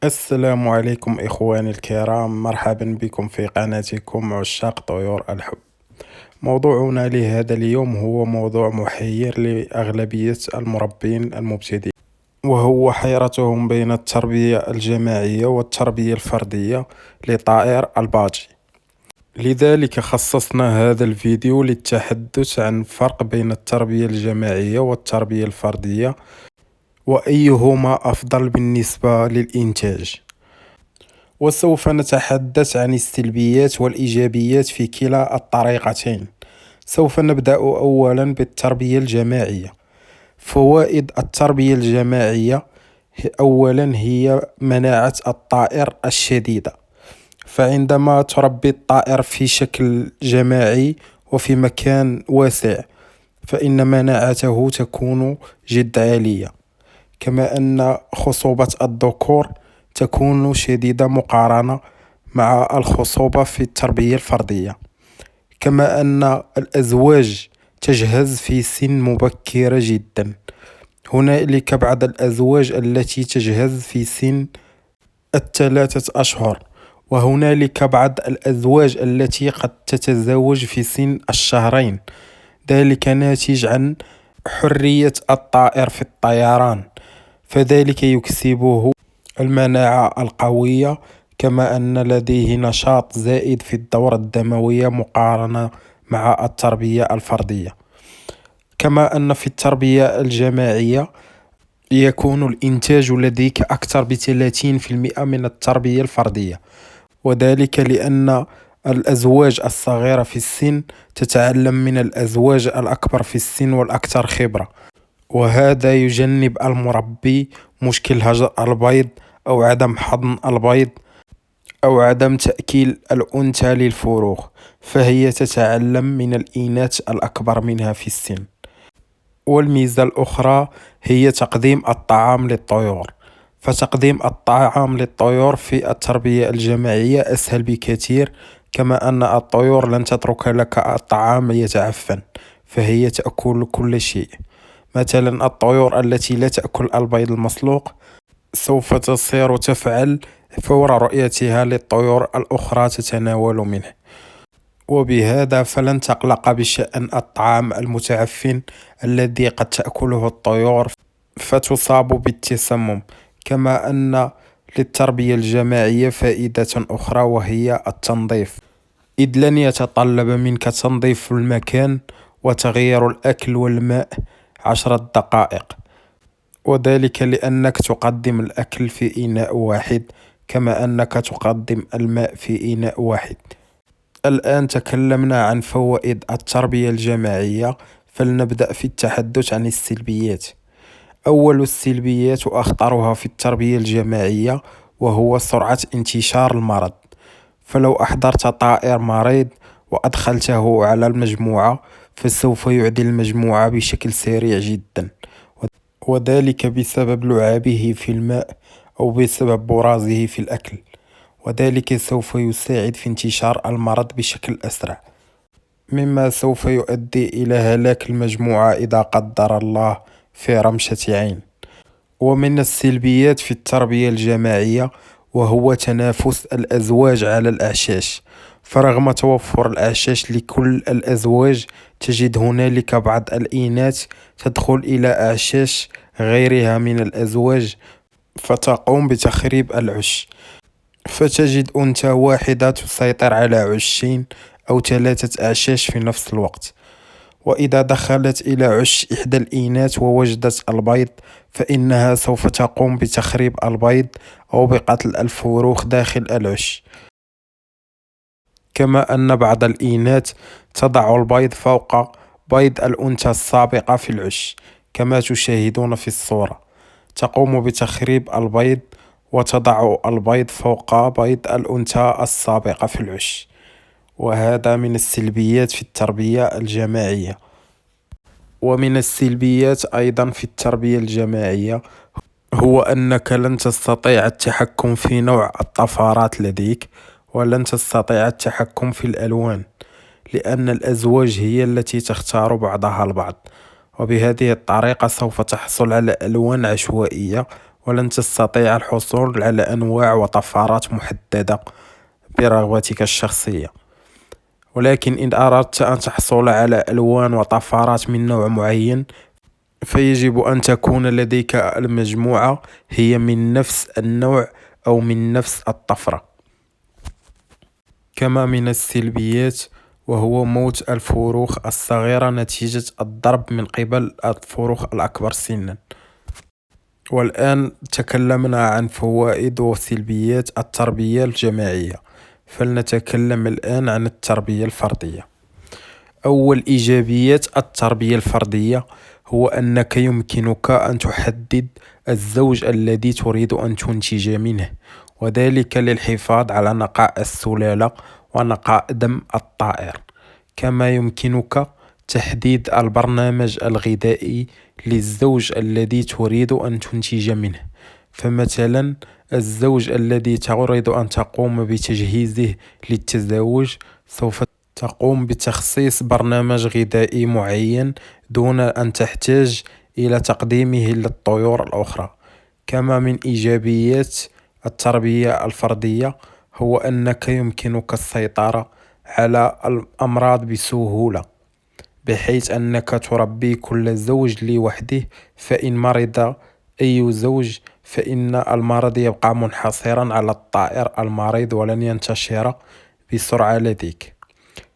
السلام عليكم إخواني الكرام، مرحبا بكم في قناتكم عشاق طيور الحب. موضوعنا لهذا اليوم هو موضوع محير لأغلبية المربين المبتدئين، وهو حيرتهم بين التربية الجماعية والتربية الفردية لطائر الباجي. لذلك خصصنا هذا الفيديو للتحدث عن الفرق بين التربية الجماعية والتربية الفردية، وأيهما أفضل بالنسبة للإنتاج. وسوف نتحدث عن السلبيات والإيجابيات في كلا الطريقتين. سوف نبدأ أولا بالتربية الجماعية. فوائد التربية الجماعية أولا هي مناعة الطائر الشديدة. فعندما تربي الطائر في شكل جماعي وفي مكان واسع فإن مناعته تكون جد عالية، كما أن خصوبة الذكور تكون شديدة مقارنة مع الخصوبة في التربية الفردية. كما أن الأزواج تجهز في سن مبكرة جدا. هنالك بعض الأزواج التي تجهز في سن 3 أشهر، وهنالك بعض الأزواج التي قد تتزوج في سن 2 شهور، ذلك ناتج عن حرية الطائر في الطيران، فذلك يكسبه المناعة القوية، كما أن لديه نشاط زائد في الدورة الدموية مقارنة مع التربية الفردية. كما أن في التربية الجماعية يكون الإنتاج لديك أكثر ب30% من التربية الفردية، وذلك لأن الأزواج الصغيرة في السن تتعلم من الأزواج الأكبر في السن والأكثر خبرة، وهذا يجنب المربي مشكل هجر البيض أو عدم حضن البيض أو عدم تأكيل الأنثى للفروخ، فهي تتعلم من الإناث الأكبر منها في السن. والميزة الأخرى هي تقديم الطعام للطيور. فتقديم الطعام للطيور في التربية الجماعية أسهل بكثير، كما أن الطيور لن تترك لك الطعام يتعفن، فهي تأكل كل شيء. مثلا الطيور التي لا تأكل البيض المسلوق سوف تصير تفعل فور رؤيتها للطيور الأخرى تتناول منه، وبهذا فلن تقلق بشأن الطعام المتعفن الذي قد تأكله الطيور فتصاب بالتسمم. كما أن للتربية الجماعية فائدة أخرى وهي التنظيف، إذ لن يتطلب منك تنظيف المكان وتغيير الأكل والماء 10 دقائق، وذلك لأنك تقدم الأكل في إناء واحد كما أنك تقدم الماء في إناء واحد. الآن تكلمنا عن فوائد التربية الجماعية، فلنبدأ في التحدث عن السلبيات. أول السلبيات وأخطرها في التربية الجماعية وهو سرعة انتشار المرض. فلو أحضرت طائر مريض وأدخلته على المجموعة فسوف يعدي المجموعة بشكل سريع جدا، وذلك بسبب لعابه في الماء أو بسبب برازه في الأكل، وذلك سوف يساعد في انتشار المرض بشكل أسرع، مما سوف يؤدي إلى هلاك المجموعة إذا قدر الله في رمشة عين. ومن السلبيات في التربية الجماعية وهو تنافس الأزواج على الأعشاش. فرغم توفر الأعشاش لكل الأزواج تجد هنالك بعض الإناث تدخل إلى أعشاش غيرها من الأزواج فتقوم بتخريب العش، فتجد أنثى واحدة تسيطر على عشين أو 3 أعشاش في نفس الوقت. وإذا دخلت إلى عش إحدى الإناث ووجدت البيض فإنها سوف تقوم بتخريب البيض أو بقتل الفروخ داخل العش. كما أن بعض الإناث تضع البيض فوق بيض الأنثى السابقة في العش، كما تشاهدون في الصورة، تقوم بتخريب البيض وتضع البيض فوق بيض الأنثى السابقة في العش، وهذا من السلبيات في التربية الجماعية. ومن السلبيات أيضا في التربية الجماعية هو أنك لن تستطيع التحكم في نوع الطفرات لديك، ولن تستطيع التحكم في الألوان، لأن الأزواج هي التي تختار بعضها البعض، وبهذه الطريقة سوف تحصل على ألوان عشوائية، ولن تستطيع الحصول على أنواع وطفرات محددة برغبتك الشخصية. ولكن إن أردت أن تحصل على ألوان وطفرات من نوع معين، فيجب أن تكون لديك المجموعة هي من نفس النوع أو من نفس الطفرة. كما من السلبيات وهو موت الفروخ الصغيرة نتيجة الضرب من قبل الفروخ الأكبر سنا. والآن تكلمنا عن فوائد وسلبيات التربية الجماعية، فلنتكلم الآن عن التربية الفردية. أول إيجابيات التربية الفردية هو أنك يمكنك أن تحدد الزوج الذي تريد أن تنتج منه، وذلك للحفاظ على نقاء السلالة ونقاء دم الطائر. كما يمكنك تحديد البرنامج الغذائي للزوج الذي تريد أن تنتج منه. فمثلا الزوج الذي تريد أن تقوم بتجهيزه للتزاوج سوف تقوم بتخصيص برنامج غذائي معين دون أن تحتاج إلى تقديمه للطيور الأخرى. كما من إيجابيات التربية الفردية هو أنك يمكنك السيطرة على الأمراض بسهولة، بحيث أنك تربي كل زوج لوحده، فإن مرض أي زوج فإن المرض يبقى منحصرا على الطائر المريض ولن ينتشر بسرعة لديك.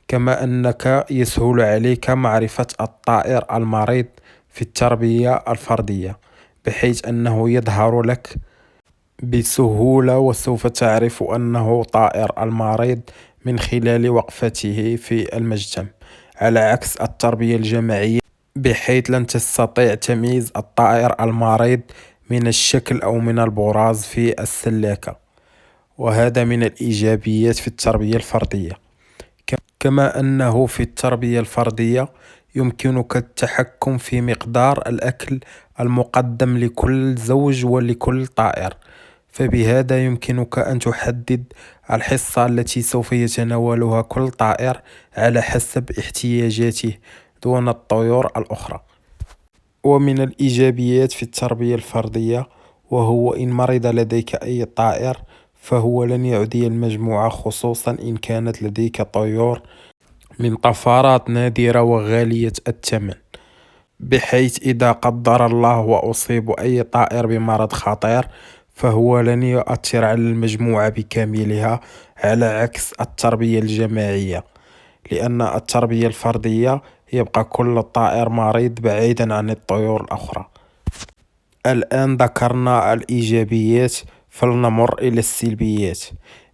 كما أنك يسهل عليك معرفة الطائر المريض في التربية الفردية، بحيث أنه يظهر لك بسهولة وسوف تعرف أنه طائر المريض من خلال وقفته في المجتمع، على عكس التربية الجماعية بحيث لن تستطيع تمييز الطائر المريض من الشكل أو من البراز في السلاكة. وهذا من الإيجابيات في التربية الفردية. كما أنه في التربية الفردية يمكنك التحكم في مقدار الأكل المقدم لكل زوج ولكل طائر، فبهذا يمكنك أن تحدد الحصة التي سوف يتناولها كل طائر على حسب احتياجاته دون الطيور الأخرى. ومن الإيجابيات في التربية الفردية وهو إن مرض لديك أي طائر فهو لن يعدي المجموعة، خصوصا إن كانت لديك طيور من طفرات نادرة وغالية الثمن، بحيث إذا قدر الله وأصيب أي طائر بمرض خطير فهو لن يؤثر على المجموعة بكاملها، على عكس التربية الجماعية. لأن التربية الفردية يبقى كل طائر مريض بعيدا عن الطيور الأخرى. الآن ذكرنا الإيجابيات، فلنمر إلى السلبيات.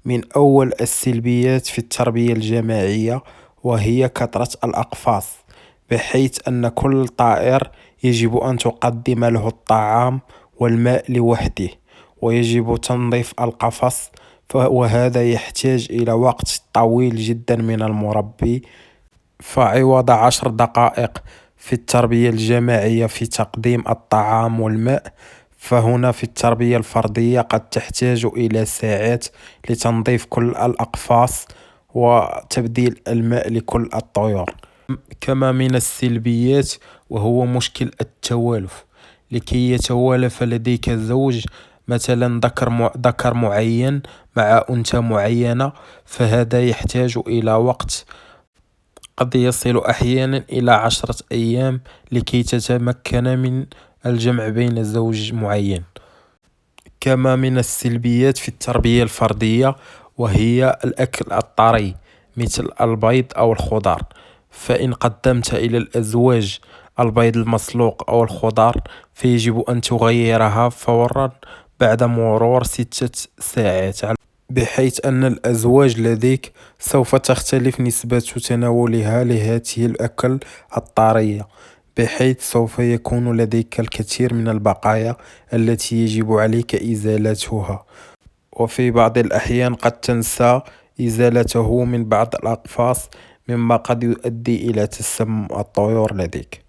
من أول السلبيات في التربية الجماعية وهي كثرة الأقفاص، بحيث أن كل طائر يجب أن تقدم له الطعام والماء لوحده، ويجب تنظيف القفص، وهذا يحتاج إلى وقت طويل جدا من المربي. فعوض 10 دقائق في التربية الجماعية في تقديم الطعام والماء، فهنا في التربية الفردية قد تحتاج إلى ساعات لتنظيف كل الأقفاص وتبديل الماء لكل الطيور. كما من السلبيات وهو مشكل التوالف. لكي يتوالف لديك زوج، مثلا ذكر معين مع أنثى معينة، فهذا يحتاج إلى وقت قد يصل أحيانا إلى 10 أيام لكي تتمكن من الجمع بين زوج معين. كما من السلبيات في التربية الفردية وهي الأكل الطري مثل البيض أو الخضار، فإن قدمت إلى الأزواج البيض المسلوق أو الخضار فيجب أن تغيرها فورا بعد مرور 6 ساعات، بحيث أن الأزواج لديك سوف تختلف نسبة تناولها لهذه الأكل الطرية، بحيث سوف يكون لديك الكثير من البقايا التي يجب عليك إزالتها، وفي بعض الأحيان قد تنسى إزالته من بعض الأقفاص، مما قد يؤدي إلى تسمم الطيور لديك.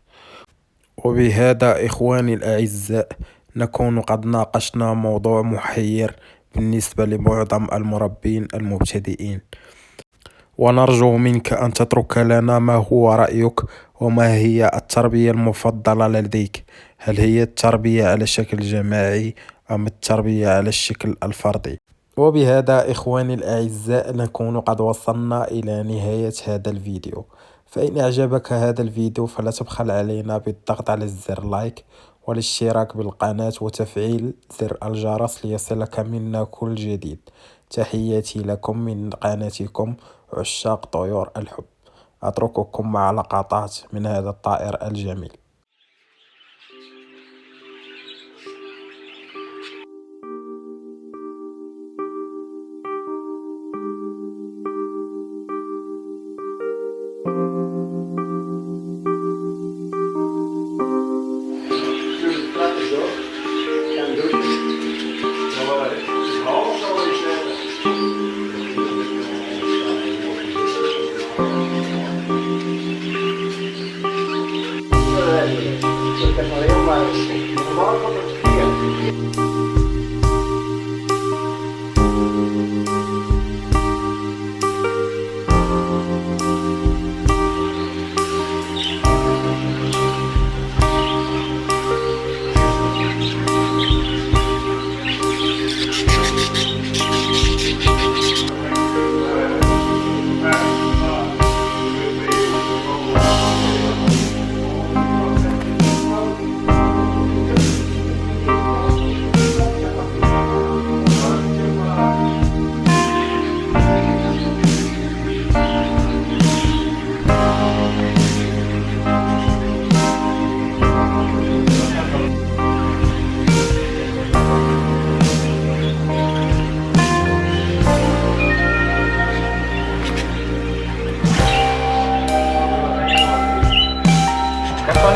وبهذا إخواني الأعزاء نكون قد ناقشنا موضوع محير بالنسبة لمعظم المربين المبتدئين، ونرجو منك أن تترك لنا ما هو رأيك وما هي التربية المفضلة لديك. هل هي التربية على شكل جماعي أم التربية على الشكل الفردي. وبهذا إخواني الأعزاء نكون قد وصلنا إلى نهاية هذا الفيديو. فإن أعجبك هذا الفيديو فلا تبخل علينا بالضغط على زر لايك والاشتراك بالقناة وتفعيل زر الجرس ليصلك منا كل جديد. تحياتي لكم من قناتكم عشاق طيور الحب. أترككم مع لقطات من هذا الطائر الجميل.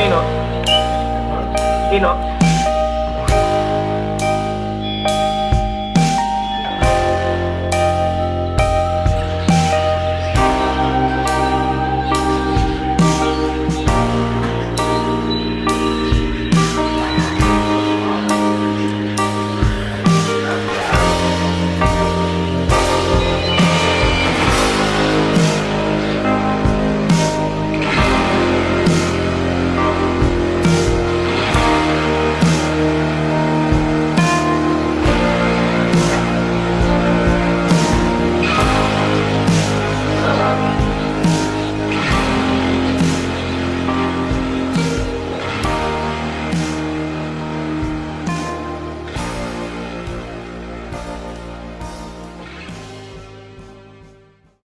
Nino. Nino.